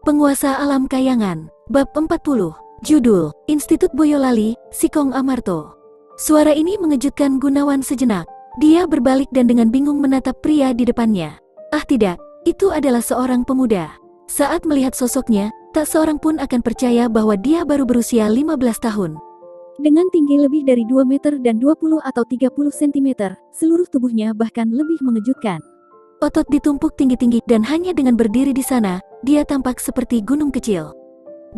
Penguasa Alam Kayangan, Bab 40, Judul, Institut Boyolali, Sikong Amarto. Suara ini mengejutkan Gunawan sejenak. Dia berbalik dan dengan bingung menatap pria di depannya. Ah tidak, itu adalah seorang pemuda. Saat melihat sosoknya, tak seorang pun akan percaya bahwa dia baru berusia 15 tahun. Dengan tinggi lebih dari 2 meter dan 20 atau 30 cm, seluruh tubuhnya bahkan lebih mengejutkan. Otot ditumpuk tinggi-tinggi dan hanya dengan berdiri di sana, dia tampak seperti gunung kecil.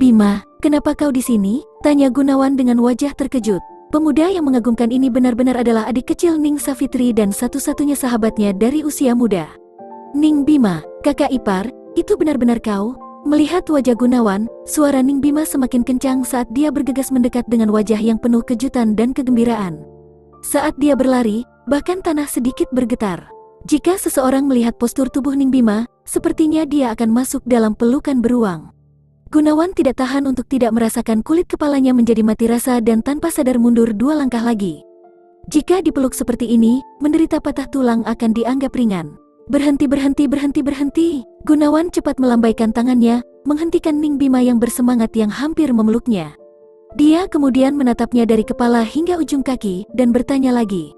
"Bima, kenapa kau di sini?" tanya Gunawan dengan wajah terkejut. Pemuda yang mengagumkan ini benar-benar adalah adik kecil Ning Savitri dan satu-satunya sahabatnya dari usia muda. "Ning Bima, kakak ipar, itu benar-benar kau?" Melihat wajah Gunawan, suara Ning Bima semakin kencang saat dia bergegas mendekat dengan wajah yang penuh kejutan dan kegembiraan. Saat dia berlari, bahkan tanah sedikit bergetar. Jika seseorang melihat postur tubuh Ning Bima, sepertinya dia akan masuk dalam pelukan beruang. Gunawan tidak tahan untuk tidak merasakan kulit kepalanya menjadi mati rasa dan tanpa sadar mundur 2 langkah lagi. Jika dipeluk seperti ini, menderita patah tulang akan dianggap ringan. Berhenti. Gunawan cepat melambaikan tangannya, menghentikan Ning Bima yang bersemangat yang hampir memeluknya. Dia kemudian menatapnya dari kepala hingga ujung kaki dan bertanya lagi.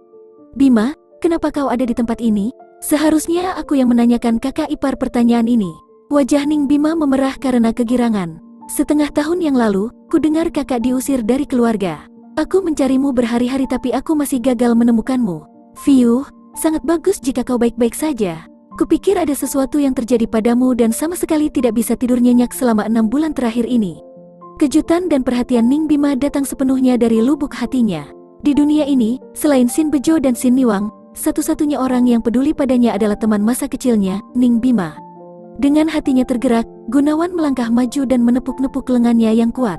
"Bima, kenapa kau ada di tempat ini?" Seharusnya aku yang menanyakan kakak ipar pertanyaan ini. Wajah Ning Bima memerah karena kegirangan. "Setengah tahun yang lalu, ku dengar kakak diusir dari keluarga. Aku mencarimu berhari-hari tapi aku masih gagal menemukanmu. Fiuh, sangat bagus jika kau baik-baik saja. Kupikir ada sesuatu yang terjadi padamu dan sama sekali tidak bisa tidur nyenyak selama 6 bulan terakhir ini." Kejutan dan perhatian Ning Bima datang sepenuhnya dari lubuk hatinya. Di dunia ini, selain Sin Bejo dan Sin Niwang, satu-satunya orang yang peduli padanya adalah teman masa kecilnya, Ning Bima. Dengan hatinya tergerak, Gunawan melangkah maju dan menepuk-nepuk lengannya yang kuat.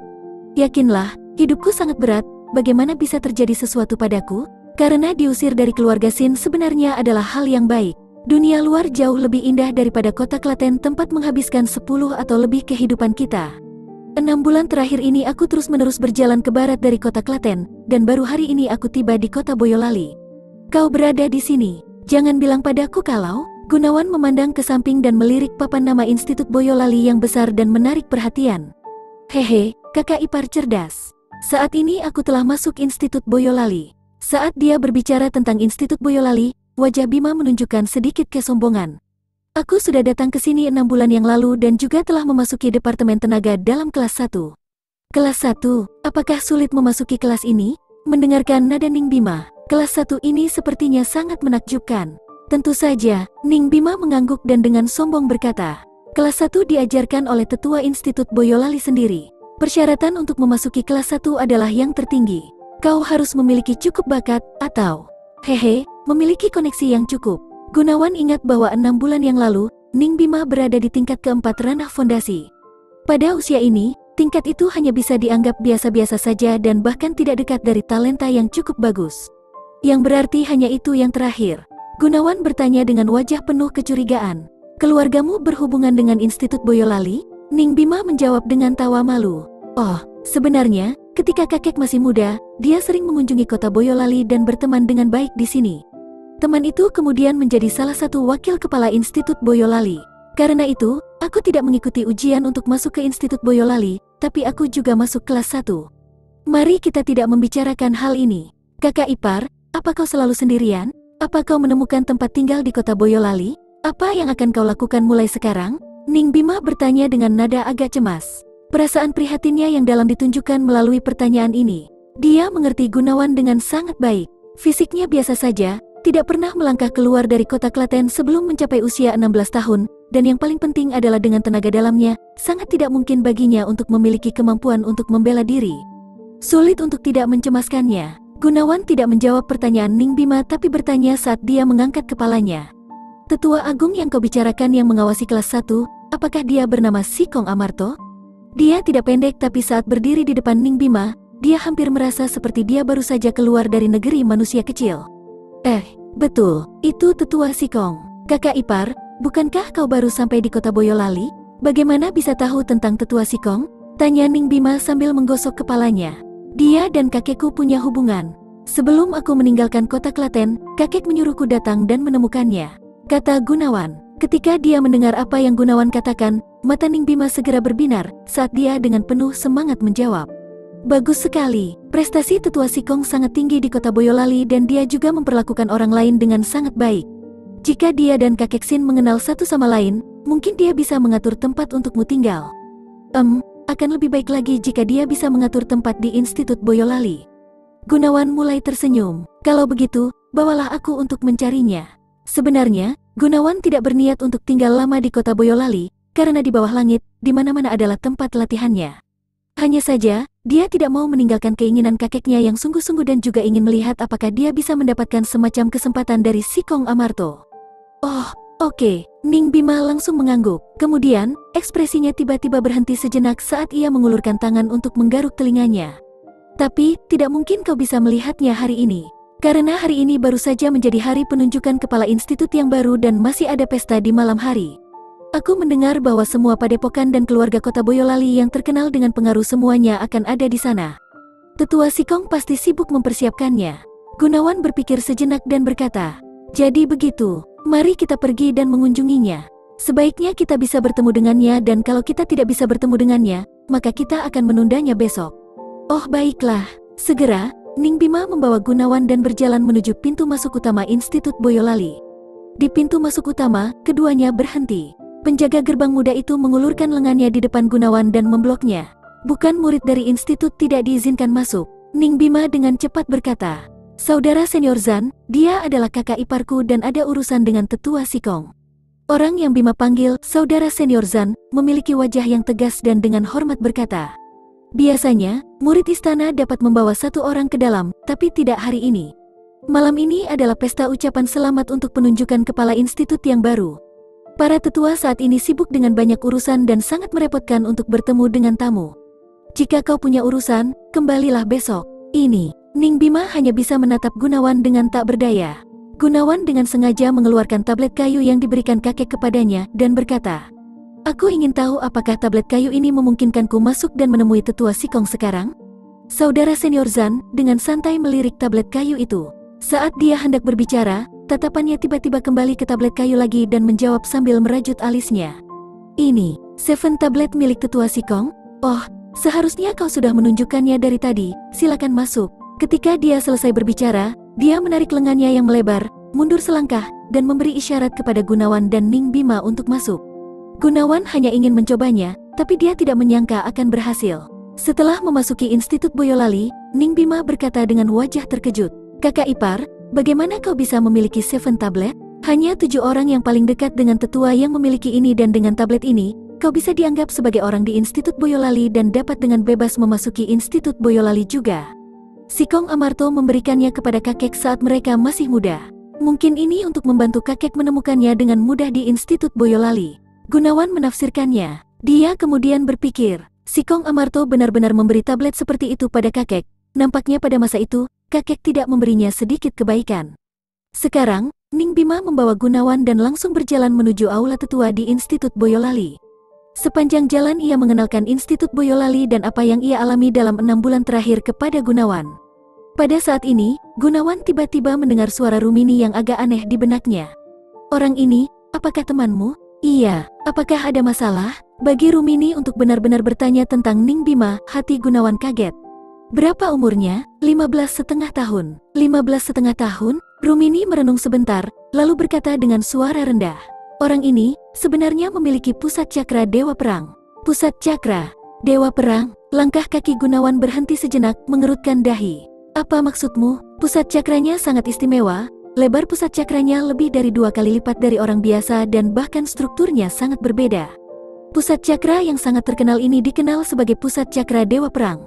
"Yakinlah, hidupku sangat berat, bagaimana bisa terjadi sesuatu padaku? Karena diusir dari keluarga Sin sebenarnya adalah hal yang baik. Dunia luar jauh lebih indah daripada kota Klaten tempat menghabiskan 10 atau lebih kehidupan kita. 6 bulan terakhir ini aku terus-menerus berjalan ke barat dari kota Klaten, dan baru hari ini aku tiba di kota Boyolali. Kau berada di sini. Jangan bilang padaku kalau..." Gunawan memandang ke samping dan melirik papan nama Institut Boyolali yang besar dan menarik perhatian. "Hehe, kakak ipar cerdas. Saat ini aku telah masuk Institut Boyolali." Saat dia berbicara tentang Institut Boyolali, wajah Bima menunjukkan sedikit kesombongan. "Aku sudah datang ke sini 6 bulan yang lalu dan juga telah memasuki Departemen Tenaga dalam kelas 1. "Kelas 1, apakah sulit memasuki kelas ini?" Mendengarkan nada Ning Bima, kelas 1 ini sepertinya sangat menakjubkan. "Tentu saja," Ning Bima mengangguk dan dengan sombong berkata. "Kelas 1 diajarkan oleh tetua Institut Boyolali sendiri. Persyaratan untuk memasuki kelas 1 adalah yang tertinggi. Kau harus memiliki cukup bakat, atau memiliki koneksi yang cukup." Gunawan ingat bahwa 6 bulan yang lalu, Ning Bima berada di tingkat keempat ranah fondasi. Pada usia ini, tingkat itu hanya bisa dianggap biasa-biasa saja dan bahkan tidak dekat dari talenta yang cukup bagus. "Yang berarti hanya itu yang terakhir?" Gunawan bertanya dengan wajah penuh kecurigaan. "Keluargamu berhubungan dengan Institut Boyolali?" Ning Bima menjawab dengan tawa malu. "Oh, sebenarnya, ketika kakek masih muda, dia sering mengunjungi kota Boyolali dan berteman dengan baik di sini. Teman itu kemudian menjadi salah satu wakil kepala Institut Boyolali. Karena itu, aku tidak mengikuti ujian untuk masuk ke Institut Boyolali, tapi aku juga masuk kelas 1. Mari kita tidak membicarakan hal ini. Kakak ipar, apa kau selalu sendirian? Apa kau menemukan tempat tinggal di kota Boyolali? Apa yang akan kau lakukan mulai sekarang?" Ning Bima bertanya dengan nada agak cemas. Perasaan prihatinnya yang dalam ditunjukkan melalui pertanyaan ini. Dia mengerti Gunawan dengan sangat baik. Fisiknya biasa saja, tidak pernah melangkah keluar dari kota Klaten sebelum mencapai usia 16 tahun, dan yang paling penting adalah dengan tenaga dalamnya, sangat tidak mungkin baginya untuk memiliki kemampuan untuk membela diri. Sulit untuk tidak mencemaskannya. Gunawan tidak menjawab pertanyaan Ning Bima tapi bertanya saat dia mengangkat kepalanya. "Tetua Agung yang kau bicarakan yang mengawasi kelas 1, apakah dia bernama Sikong Amarto?" Dia tidak pendek tapi saat berdiri di depan Ning Bima, dia hampir merasa seperti dia baru saja keluar dari negeri manusia kecil. Betul, itu Tetua Sikong. Kakak ipar, bukankah kau baru sampai di kota Boyolali? Bagaimana bisa tahu tentang Tetua Sikong? Tanya Ning Bima sambil menggosok kepalanya. "Dia dan kakekku punya hubungan. Sebelum aku meninggalkan kota Klaten, kakek menyuruhku datang dan menemukannya," kata Gunawan. Ketika dia mendengar apa yang Gunawan katakan, mata Ning Bima segera berbinar saat dia dengan penuh semangat menjawab. Bagus sekali, prestasi Tetua Sikong sangat tinggi di kota Boyolali dan dia juga memperlakukan orang lain dengan sangat baik. Jika dia dan kakek Sin mengenal satu sama lain, mungkin dia bisa mengatur tempat untukmu tinggal. Akan lebih baik lagi jika dia bisa mengatur tempat di Institut Boyolali. Gunawan mulai tersenyum. Kalau begitu, bawalah aku untuk mencarinya. Sebenarnya, Gunawan tidak berniat untuk tinggal lama di kota Boyolali, karena di bawah langit, di mana-mana adalah tempat latihannya. Hanya saja, dia tidak mau meninggalkan keinginan kakeknya yang sungguh-sungguh dan juga ingin melihat apakah dia bisa mendapatkan semacam kesempatan dari Sikong Amarto. Oh, oke. Ning Bima langsung mengangguk. Kemudian, ekspresinya tiba-tiba berhenti sejenak saat ia mengulurkan tangan untuk menggaruk telinganya. Tapi, tidak mungkin kau bisa melihatnya hari ini. Karena hari ini baru saja menjadi hari penunjukan kepala institut yang baru dan masih ada pesta di malam hari. Aku mendengar bahwa semua padepokan dan keluarga kota Boyolali yang terkenal dengan pengaruh semuanya akan ada di sana. Tetua Sikong pasti sibuk mempersiapkannya. Gunawan berpikir sejenak dan berkata, jadi begitu, mari kita pergi dan mengunjunginya. Sebaiknya kita bisa bertemu dengannya dan kalau kita tidak bisa bertemu dengannya, maka kita akan menundanya besok. Oh baiklah, segera, Ning Bima membawa Gunawan dan berjalan menuju pintu masuk utama Institut Boyolali. Di pintu masuk utama, keduanya berhenti. Penjaga gerbang muda itu mengulurkan lengannya di depan Gunawan dan membloknya. Bukan murid dari institut tidak diizinkan masuk. Ning Bima dengan cepat berkata, Saudara Senior Zan, dia adalah kakak iparku dan ada urusan dengan Tetua Sikong. Orang yang Bima panggil Saudara Senior Zan memiliki wajah yang tegas dan dengan hormat berkata, biasanya, murid istana dapat membawa satu orang ke dalam, tapi tidak hari ini. Malam ini adalah pesta ucapan selamat untuk penunjukan kepala institut yang baru. Para tetua saat ini sibuk dengan banyak urusan dan sangat merepotkan untuk bertemu dengan tamu. Jika kau punya urusan, kembalilah besok. Ini, Ning Bima hanya bisa menatap Gunawan dengan tak berdaya. Gunawan dengan sengaja mengeluarkan tablet kayu yang diberikan kakek kepadanya dan berkata, aku ingin tahu apakah tablet kayu ini memungkinkanku masuk dan menemui Tetua Sikong sekarang? Saudara Senior Zan dengan santai melirik tablet kayu itu. Saat dia hendak berbicara, tatapannya tiba-tiba kembali ke tablet kayu lagi dan menjawab sambil merajut alisnya. Ini, Seven tablet milik Tetua Sikong? Oh, seharusnya kau sudah menunjukkannya dari tadi, silakan masuk. Ketika dia selesai berbicara, dia menarik lengannya yang melebar, mundur selangkah, dan memberi isyarat kepada Gunawan dan Ning Bima untuk masuk. Gunawan hanya ingin mencobanya, tapi dia tidak menyangka akan berhasil. Setelah memasuki Institut Boyolali, Ning Bima berkata dengan wajah terkejut, Kakak ipar, bagaimana kau bisa memiliki Seven tablet? Hanya 7 orang yang paling dekat dengan tetua yang memiliki ini dan dengan tablet ini, kau bisa dianggap sebagai orang di Institut Boyolali dan dapat dengan bebas memasuki Institut Boyolali juga. Sikong Amarto memberikannya kepada kakek saat mereka masih muda. Mungkin ini untuk membantu kakek menemukannya dengan mudah di Institut Boyolali. Gunawan menafsirkannya. Dia kemudian berpikir, Sikong Amarto benar-benar memberi tablet seperti itu pada kakek. Nampaknya pada masa itu, kakek tidak memberinya sedikit kebaikan. Sekarang, Ning Bima membawa Gunawan dan langsung berjalan menuju aula tetua di Institut Boyolali. Sepanjang jalan ia mengenalkan Institut Boyolali dan apa yang ia alami dalam 6 bulan terakhir kepada Gunawan. Pada saat ini, Gunawan tiba-tiba mendengar suara Rumini yang agak aneh di benaknya. Orang ini, apakah temanmu? Iya, apakah ada masalah? Bagi Rumini untuk benar-benar bertanya tentang Ning Bima, hati Gunawan kaget. Berapa umurnya? 15,5 tahun. 15,5 tahun? Rumini merenung sebentar, lalu berkata dengan suara rendah. Orang ini, sebenarnya memiliki pusat cakra Dewa Perang. Pusat cakra Dewa Perang? Langkah kaki Gunawan berhenti sejenak, mengerutkan dahi. Apa maksudmu? Pusat cakranya sangat istimewa, lebar pusat cakranya lebih dari 2 kali lipat dari orang biasa dan bahkan strukturnya sangat berbeda. Pusat cakra yang sangat terkenal ini dikenal sebagai pusat cakra Dewa Perang.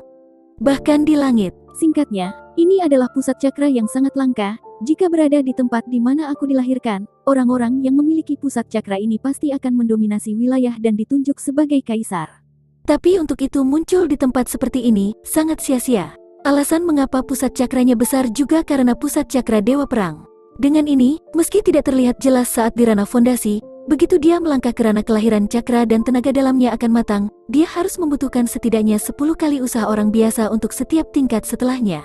Bahkan di langit. Singkatnya, ini adalah pusat cakra yang sangat langka. Jika berada di tempat di mana aku dilahirkan, orang-orang yang memiliki pusat cakra ini pasti akan mendominasi wilayah dan ditunjuk sebagai kaisar. Tapi untuk itu muncul di tempat seperti ini, sangat sia-sia. Alasan mengapa pusat cakranya besar juga karena pusat cakra Dewa Perang. Dengan ini, meski tidak terlihat jelas saat di ranah fondasi, begitu dia melangkah ke ranah kelahiran cakra dan tenaga dalamnya akan matang, dia harus membutuhkan setidaknya 10 kali usaha orang biasa untuk setiap tingkat setelahnya.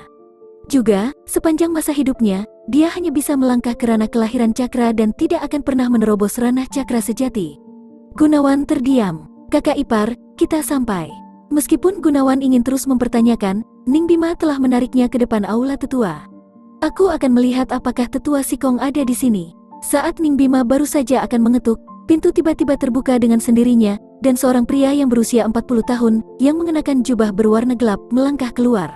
Juga, sepanjang masa hidupnya, dia hanya bisa melangkah ke ranah kelahiran cakra dan tidak akan pernah menerobos ranah cakra sejati. Gunawan terdiam. Kakak ipar, kita sampai. Meskipun Gunawan ingin terus mempertanyakan, Ning Bima telah menariknya ke depan aula tetua. Aku akan melihat apakah tetua Sikong ada di sini. Saat Ning Bima baru saja akan mengetuk, pintu tiba-tiba terbuka dengan sendirinya, dan seorang pria yang berusia 40 tahun, yang mengenakan jubah berwarna gelap, melangkah keluar.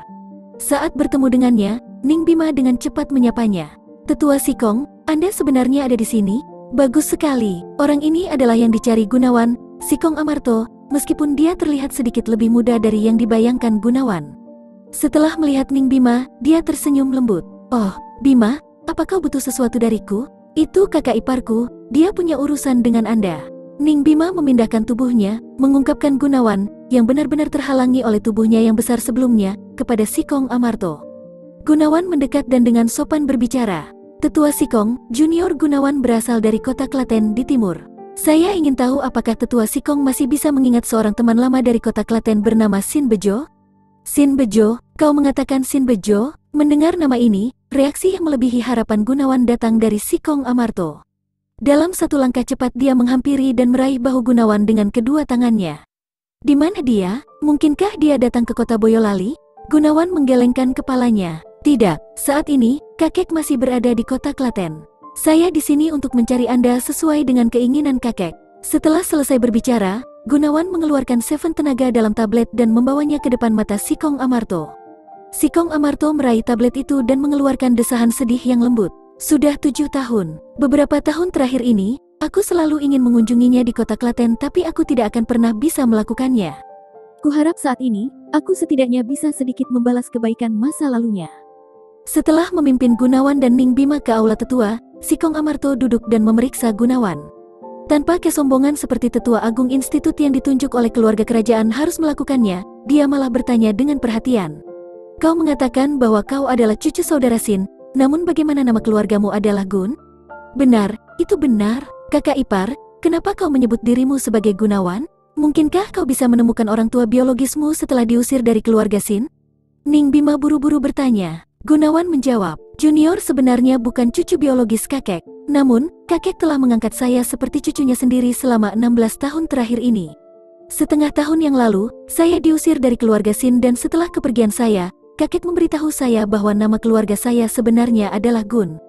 Saat bertemu dengannya, Ning Bima dengan cepat menyapanya. Tetua Sikong, Anda sebenarnya ada di sini? Bagus sekali, orang ini adalah yang dicari Gunawan, Sikong Amarto, meskipun dia terlihat sedikit lebih muda dari yang dibayangkan Gunawan. Setelah melihat Ning Bima, dia tersenyum lembut. Oh, Bima, apa kau butuh sesuatu dariku? Itu kakak iparku, dia punya urusan dengan Anda. Ning Bima memindahkan tubuhnya, mengungkapkan Gunawan, yang benar-benar terhalangi oleh tubuhnya yang besar sebelumnya, kepada Sikong Amarto. Gunawan mendekat dan dengan sopan berbicara. Tetua Sikong, Junior Gunawan berasal dari kota Klaten di timur. Saya ingin tahu apakah Tetua Sikong masih bisa mengingat seorang teman lama dari kota Klaten bernama Sin Bejo? Sin Bejo, kau mengatakan Sin Bejo? Mendengar nama ini, reaksi yang melebihi harapan Gunawan datang dari Sikong Amarto. Dalam satu langkah cepat dia menghampiri dan meraih bahu Gunawan dengan kedua tangannya. Di mana dia? Mungkinkah dia datang ke kota Boyolali? Gunawan menggelengkan kepalanya. Tidak, saat ini, kakek masih berada di kota Klaten. Saya di sini untuk mencari Anda sesuai dengan keinginan kakek. Setelah selesai berbicara, Gunawan mengeluarkan Seven tenaga dalam tablet dan membawanya ke depan mata Sikong Amarto. Sikong Amarto meraih tablet itu dan mengeluarkan desahan sedih yang lembut. Sudah 7 tahun. Beberapa tahun terakhir ini, aku selalu ingin mengunjunginya di kota Klaten tapi aku tidak akan pernah bisa melakukannya. Kuharap saat ini, aku setidaknya bisa sedikit membalas kebaikan masa lalunya. Setelah memimpin Gunawan dan Ning Bima ke aula tetua, Sikong Amarto duduk dan memeriksa Gunawan. Tanpa kesombongan seperti tetua agung institut yang ditunjuk oleh keluarga kerajaan harus melakukannya, dia malah bertanya dengan perhatian. Kau mengatakan bahwa kau adalah cucu saudara Sin, namun bagaimana nama keluargamu adalah Gun? Benar, itu benar. Kakak ipar, kenapa kau menyebut dirimu sebagai Gunawan? Mungkinkah kau bisa menemukan orang tua biologismu setelah diusir dari keluarga Sin? Ning Bima buru-buru bertanya. Gunawan menjawab, Junior sebenarnya bukan cucu biologis kakek, namun, kakek telah mengangkat saya seperti cucunya sendiri selama 16 tahun terakhir ini. Setengah tahun yang lalu, saya diusir dari keluarga Sin dan setelah kepergian saya, kakek memberitahu saya bahwa nama keluarga saya sebenarnya adalah Gun.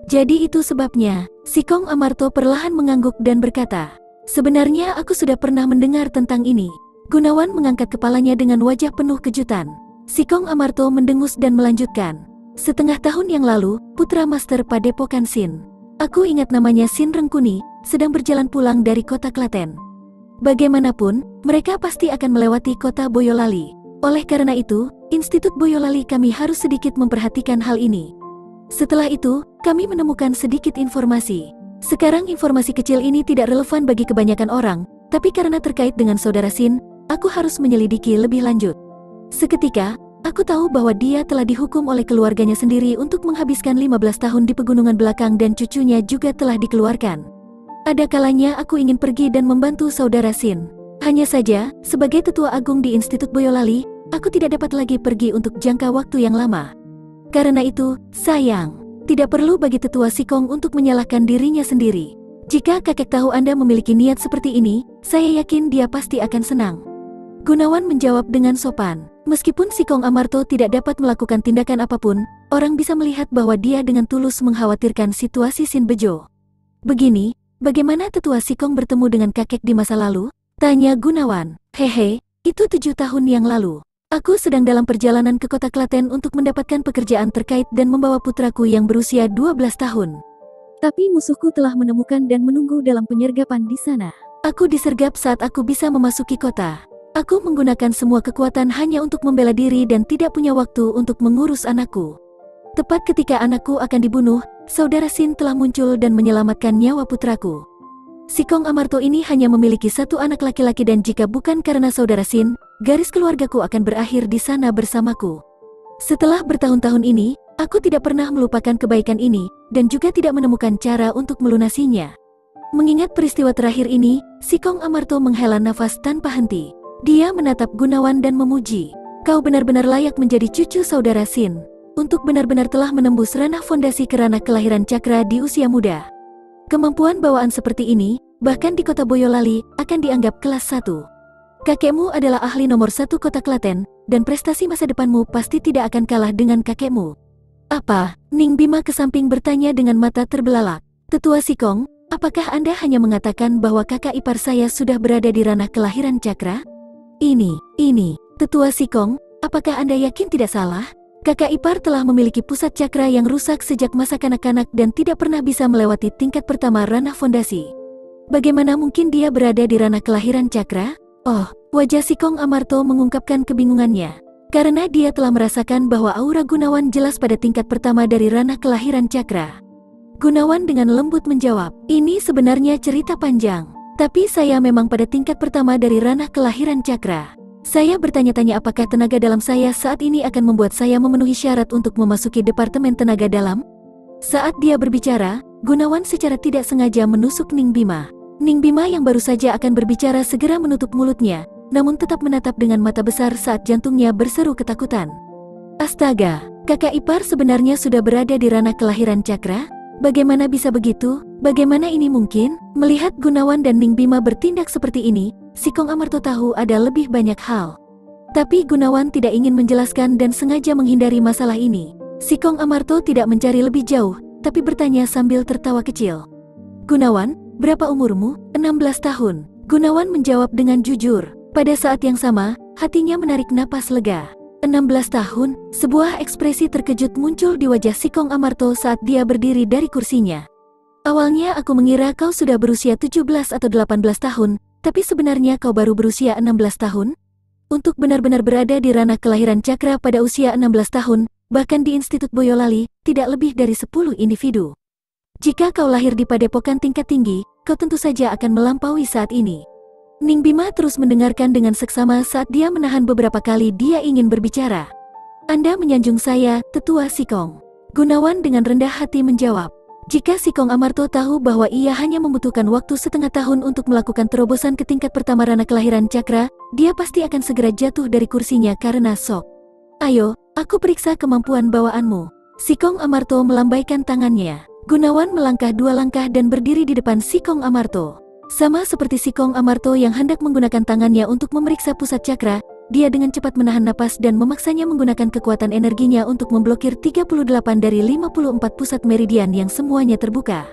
Jadi itu sebabnya, Sikong Amarto perlahan mengangguk dan berkata, sebenarnya aku sudah pernah mendengar tentang ini. Gunawan mengangkat kepalanya dengan wajah penuh kejutan. Sikong Amarto mendengus dan melanjutkan, setengah tahun yang lalu, putra master Padepokan Sin. Aku ingat namanya Sin Rengkuni, sedang berjalan pulang dari kota Klaten. Bagaimanapun, mereka pasti akan melewati kota Boyolali. Oleh karena itu, Institut Boyolali kami harus sedikit memperhatikan hal ini. Setelah itu, kami menemukan sedikit informasi. Sekarang informasi kecil ini tidak relevan bagi kebanyakan orang, tapi karena terkait dengan saudara Sin, aku harus menyelidiki lebih lanjut. Seketika, aku tahu bahwa dia telah dihukum oleh keluarganya sendiri untuk menghabiskan 15 tahun di pegunungan belakang dan cucunya juga telah dikeluarkan. Ada kalanya aku ingin pergi dan membantu saudara Sin. Hanya saja, sebagai tetua agung di Institut Boyolali, aku tidak dapat lagi pergi untuk jangka waktu yang lama. Karena itu, sayang, tidak perlu bagi tetua Sikong untuk menyalahkan dirinya sendiri. Jika kakek tahu Anda memiliki niat seperti ini, saya yakin dia pasti akan senang. Gunawan menjawab dengan sopan. Meskipun Sikong Amarto tidak dapat melakukan tindakan apapun, orang bisa melihat bahwa dia dengan tulus mengkhawatirkan situasi Sin Bejo. Begini, bagaimana tetua Sikong bertemu dengan kakek di masa lalu? Tanya Gunawan. Hehe, itu 7 tahun yang lalu. Aku sedang dalam perjalanan ke kota Klaten untuk mendapatkan pekerjaan terkait dan membawa putraku yang berusia 12 tahun. Tapi musuhku telah menemukan dan menunggu dalam penyergapan di sana. Aku disergap saat aku bisa memasuki kota. Aku menggunakan semua kekuatan hanya untuk membela diri dan tidak punya waktu untuk mengurus anakku. Tepat ketika anakku akan dibunuh, saudara Sin telah muncul dan menyelamatkan nyawa putraku. Sikong Amarto ini hanya memiliki satu anak laki-laki dan jika bukan karena saudara Sin, garis keluargaku akan berakhir di sana bersamaku. Setelah bertahun-tahun ini, aku tidak pernah melupakan kebaikan ini, dan juga tidak menemukan cara untuk melunasinya. Mengingat peristiwa terakhir ini, Sikong Amarto menghela nafas tanpa henti. Dia menatap Gunawan dan memuji. Kau benar-benar layak menjadi cucu saudara Sin. untuk benar-benar telah menembus ranah fondasi ke ranah kelahiran cakra di usia muda. Kemampuan bawaan seperti ini, bahkan di kota Boyolali, akan dianggap kelas 1. Kakekmu adalah ahli nomor 1 kota Klaten, dan prestasi masa depanmu pasti tidak akan kalah dengan kakekmu. Apa? Ning Bima ke samping bertanya dengan mata terbelalak. Tetua Sikong, apakah Anda hanya mengatakan bahwa kakak ipar saya sudah berada di ranah kelahiran cakra? Ini, Tetua Sikong, apakah Anda yakin tidak salah? Kakak ipar telah memiliki pusat cakra yang rusak sejak masa kanak-kanak dan tidak pernah bisa melewati tingkat pertama ranah fondasi. Bagaimana mungkin dia berada di ranah kelahiran cakra? Oh, wajah Sikong Amarto mengungkapkan kebingungannya. Karena dia telah merasakan bahwa aura Gunawan jelas pada tingkat pertama dari ranah kelahiran cakra. Gunawan dengan lembut menjawab, ini sebenarnya cerita panjang. Tapi saya memang pada tingkat pertama dari ranah kelahiran cakra. Saya bertanya-tanya apakah tenaga dalam saya saat ini akan membuat saya memenuhi syarat untuk memasuki Departemen Tenaga Dalam? Saat dia berbicara, Gunawan secara tidak sengaja menusuk Ning Bima. Ning Bima yang baru saja akan berbicara segera menutup mulutnya, namun tetap menatap dengan mata besar saat jantungnya berseru ketakutan. Astaga, kakak ipar sebenarnya sudah berada di ranah kelahiran cakra? Bagaimana bisa begitu? Bagaimana ini mungkin? Melihat Gunawan dan Ning Bima bertindak seperti ini, Sikong Amarto tahu ada lebih banyak hal. Tapi Gunawan tidak ingin menjelaskan dan sengaja menghindari masalah ini. Sikong Amarto tidak mencari lebih jauh, tapi bertanya sambil tertawa kecil. Gunawan, berapa umurmu? 16 tahun. Gunawan menjawab dengan jujur. Pada saat yang sama, hatinya menarik napas lega. 16 tahun, sebuah ekspresi terkejut muncul di wajah Sikong Amarto saat dia berdiri dari kursinya. Awalnya aku mengira kau sudah berusia 17 atau 18 tahun, tapi sebenarnya kau baru berusia 16 tahun? Untuk benar-benar berada di ranah kelahiran cakra pada usia 16 tahun, bahkan di Institut Boyolali, tidak lebih dari 10 individu. Jika kau lahir di padepokan tingkat tinggi, kau tentu saja akan melampaui saat ini. Ning Bima terus mendengarkan dengan seksama saat dia menahan beberapa kali dia ingin berbicara. Anda menyanjung saya, Tetua Sikong. Gunawan dengan rendah hati menjawab. Jika Sikong Amarto tahu bahwa ia hanya membutuhkan waktu setengah tahun untuk melakukan terobosan ke tingkat pertama ranah kelahiran cakra, dia pasti akan segera jatuh dari kursinya karena shock. Ayo, aku periksa kemampuan bawaanmu. Sikong Amarto melambaikan tangannya. Gunawan melangkah 2 langkah dan berdiri di depan Sikong Amarto. Sama seperti Sikong Amarto yang hendak menggunakan tangannya untuk memeriksa pusat cakra, dia dengan cepat menahan napas dan memaksanya menggunakan kekuatan energinya untuk memblokir 38 dari 54 pusat meridian yang semuanya terbuka.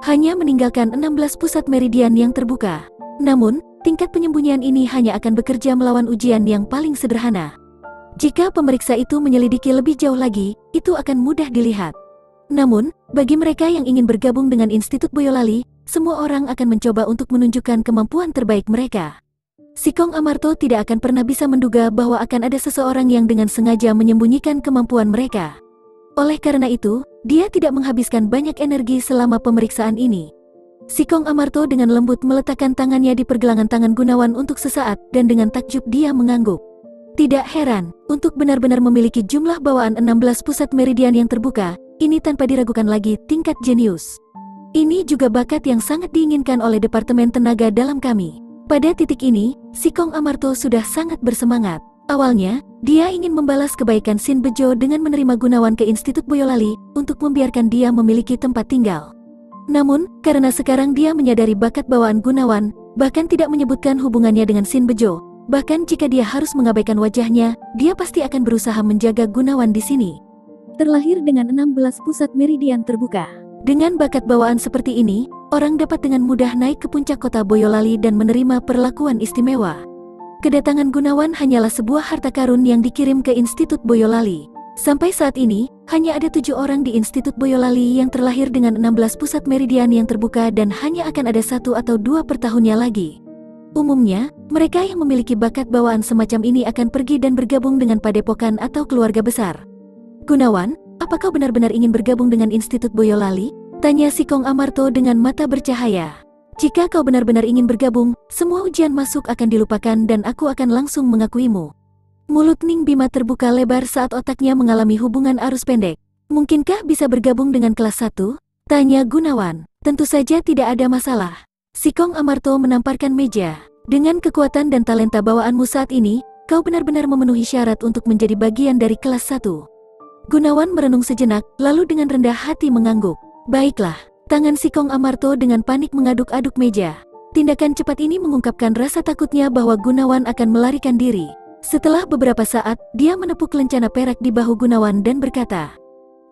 Hanya meninggalkan 16 pusat meridian yang terbuka. Namun, tingkat penyembunyian ini hanya akan bekerja melawan ujian yang paling sederhana. Jika pemeriksa itu menyelidiki lebih jauh lagi, itu akan mudah dilihat. Namun, bagi mereka yang ingin bergabung dengan Institut Boyolali, semua orang akan mencoba untuk menunjukkan kemampuan terbaik mereka. Sikong Amarto tidak akan pernah bisa menduga bahwa akan ada seseorang yang dengan sengaja menyembunyikan kemampuan mereka. Oleh karena itu, dia tidak menghabiskan banyak energi selama pemeriksaan ini. Sikong Amarto dengan lembut meletakkan tangannya di pergelangan tangan Gunawan untuk sesaat dan dengan takjub dia mengangguk. Tidak heran, untuk benar-benar memiliki jumlah bawaan 16 pusat meridian yang terbuka, ini tanpa diragukan lagi tingkat jenius. Ini juga bakat yang sangat diinginkan oleh Departemen Tenaga Dalam kami. Pada titik ini, Sikong Amarto sudah sangat bersemangat. Awalnya, dia ingin membalas kebaikan Sin Bejo dengan menerima Gunawan ke Institut Boyolali untuk membiarkan dia memiliki tempat tinggal. Namun, karena sekarang dia menyadari bakat bawaan Gunawan, bahkan tidak menyebutkan hubungannya dengan Sin Bejo, bahkan jika dia harus mengabaikan wajahnya, dia pasti akan berusaha menjaga Gunawan di sini. Terlahir dengan 16 pusat meridian terbuka. Dengan bakat bawaan seperti ini, orang dapat dengan mudah naik ke puncak kota Boyolali dan menerima perlakuan istimewa. Kedatangan Gunawan hanyalah sebuah harta karun yang dikirim ke Institut Boyolali. Sampai saat ini, hanya ada 7 orang di Institut Boyolali yang terlahir dengan 16 pusat meridian yang terbuka dan hanya akan ada 1 atau 2 per tahunnya lagi. Umumnya, mereka yang memiliki bakat bawaan semacam ini akan pergi dan bergabung dengan padepokan atau keluarga besar. Gunawan, apa kau benar-benar ingin bergabung dengan Institut Boyolali? Tanya Sikong Amarto dengan mata bercahaya. Jika kau benar-benar ingin bergabung, semua ujian masuk akan dilupakan dan aku akan langsung mengakuimu. Mulut Ning Bima terbuka lebar saat otaknya mengalami hubungan arus pendek. Mungkinkah bisa bergabung dengan kelas 1? Tanya Gunawan. Tentu saja tidak ada masalah. Sikong Amarto menamparkan meja. Dengan kekuatan dan talenta bawaanmu saat ini, kau benar-benar memenuhi syarat untuk menjadi bagian dari kelas 1. Gunawan merenung sejenak, lalu dengan rendah hati mengangguk. Baiklah. Tangan Sikong Amarto dengan panik mengaduk-aduk meja. Tindakan cepat ini mengungkapkan rasa takutnya bahwa Gunawan akan melarikan diri. Setelah beberapa saat, dia menepuk lencana perak di bahu Gunawan dan berkata,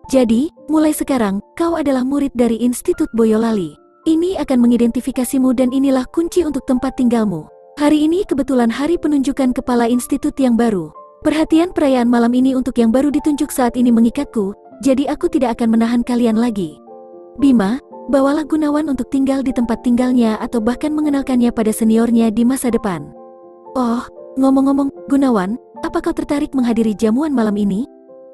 "Jadi, mulai sekarang, kau adalah murid dari Institut Boyolali. Ini akan mengidentifikasimu dan inilah kunci untuk tempat tinggalmu. Hari ini kebetulan hari penunjukan kepala institut yang baru. Perhatian perayaan malam ini untuk yang baru ditunjuk saat ini mengikatku, jadi aku tidak akan menahan kalian lagi. Bima, bawalah Gunawan untuk tinggal di tempat tinggalnya atau bahkan mengenalkannya pada seniornya di masa depan." "Oh, ngomong-ngomong, Gunawan, apa kau tertarik menghadiri jamuan malam ini?"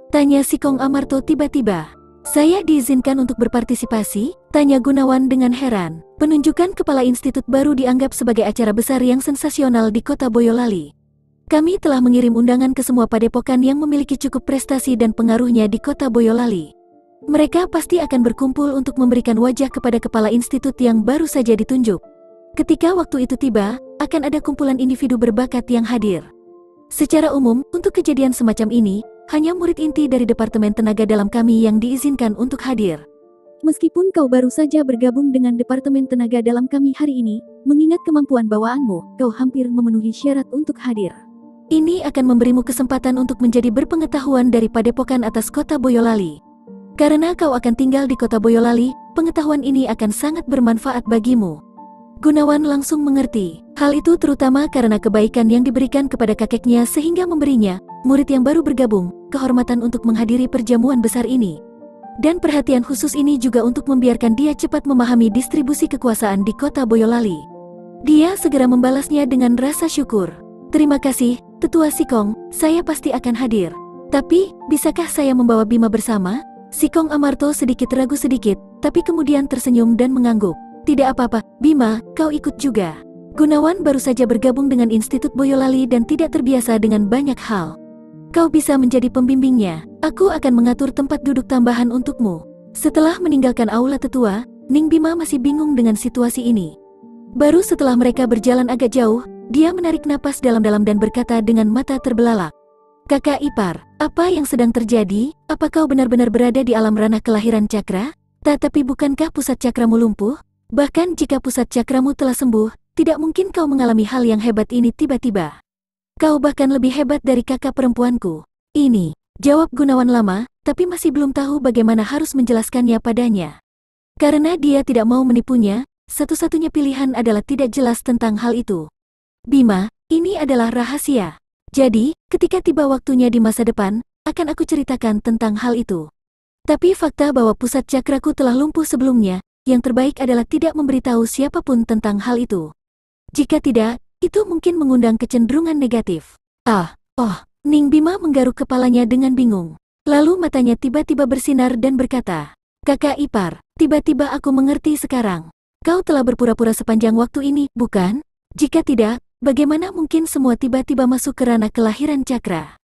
tanya Sikong Amarto tiba-tiba. "Saya diizinkan untuk berpartisipasi?" tanya Gunawan dengan heran. Penunjukan kepala institut baru dianggap sebagai acara besar yang sensasional di kota Boyolali. "Kami telah mengirim undangan ke semua padepokan yang memiliki cukup prestasi dan pengaruhnya di kota Boyolali. Mereka pasti akan berkumpul untuk memberikan wajah kepada kepala institut yang baru saja ditunjuk. Ketika waktu itu tiba, akan ada kumpulan individu berbakat yang hadir. Secara umum, untuk kejadian semacam ini, hanya murid inti dari Departemen Tenaga Dalam kami yang diizinkan untuk hadir. Meskipun kau baru saja bergabung dengan Departemen Tenaga Dalam kami hari ini, mengingat kemampuan bawaanmu, kau hampir memenuhi syarat untuk hadir. Ini akan memberimu kesempatan untuk menjadi berpengetahuan dari padepokan atas kota Boyolali. Karena kau akan tinggal di kota Boyolali, pengetahuan ini akan sangat bermanfaat bagimu." Gunawan langsung mengerti. Hal itu terutama karena kebaikan yang diberikan kepada kakeknya sehingga memberinya, murid yang baru bergabung, kehormatan untuk menghadiri perjamuan besar ini. Dan perhatian khusus ini juga untuk membiarkan dia cepat memahami distribusi kekuasaan di kota Boyolali. Dia segera membalasnya dengan rasa syukur. "Terima kasih, Tetua Sikong, saya pasti akan hadir. Tapi, bisakah saya membawa Bima bersama?" Sikong Amarto sedikit ragu sedikit, tapi kemudian tersenyum dan mengangguk. "Tidak apa-apa, Bima, kau ikut juga. Gunawan baru saja bergabung dengan Institut Boyolali dan tidak terbiasa dengan banyak hal. Kau bisa menjadi pembimbingnya. Aku akan mengatur tempat duduk tambahan untukmu." Setelah meninggalkan aula tetua, Ning Bima masih bingung dengan situasi ini. Baru setelah mereka berjalan agak jauh, dia menarik napas dalam-dalam dan berkata dengan mata terbelalak, "Kakak ipar, apa yang sedang terjadi? Apa kau benar-benar berada di alam ranah kelahiran cakra? Tetapi bukankah pusat cakramu lumpuh? Bahkan jika pusat cakramu telah sembuh, tidak mungkin kau mengalami hal yang hebat ini tiba-tiba. Kau bahkan lebih hebat dari kakak perempuanku." "Ini," jawab Gunawan lama, tapi masih belum tahu bagaimana harus menjelaskannya padanya. Karena dia tidak mau menipunya, satu-satunya pilihan adalah tidak jelas tentang hal itu. "Bima, ini adalah rahasia. Jadi, ketika tiba waktunya di masa depan, akan aku ceritakan tentang hal itu. Tapi fakta bahwa pusat cakraku telah lumpuh sebelumnya, yang terbaik adalah tidak memberitahu siapapun tentang hal itu. Jika tidak, itu mungkin mengundang kecenderungan negatif." Ning Bima menggaruk kepalanya dengan bingung. Lalu matanya tiba-tiba bersinar dan berkata, "Kakak ipar, tiba-tiba aku mengerti sekarang. Kau telah berpura-pura sepanjang waktu ini, bukan? Jika tidak, bagaimana mungkin semua tiba-tiba masuk ke ranah kelahiran cakra?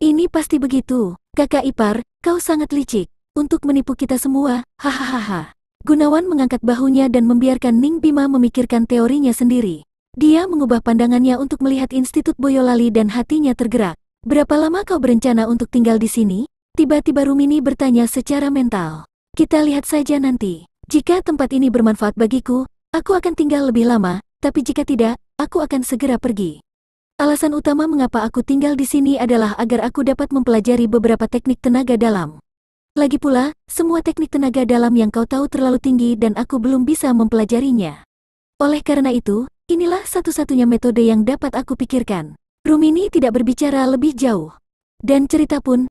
Ini pasti begitu. Kakak ipar, kau sangat licik untuk menipu kita semua, hahaha." Gunawan mengangkat bahunya dan membiarkan Ning Bima memikirkan teorinya sendiri. Dia mengubah pandangannya untuk melihat Institut Boyolali dan hatinya tergerak. "Berapa lama kau berencana untuk tinggal di sini?" tiba-tiba Rumini bertanya secara mental. "Kita lihat saja nanti. Jika tempat ini bermanfaat bagiku, aku akan tinggal lebih lama, tapi jika tidak, aku akan segera pergi. Alasan utama mengapa aku tinggal di sini adalah agar aku dapat mempelajari beberapa teknik tenaga dalam. Lagi pula, semua teknik tenaga dalam yang kau tahu terlalu tinggi dan aku belum bisa mempelajarinya. Oleh karena itu, inilah satu-satunya metode yang dapat aku pikirkan." Rumini tidak berbicara lebih jauh. Dan cerita pun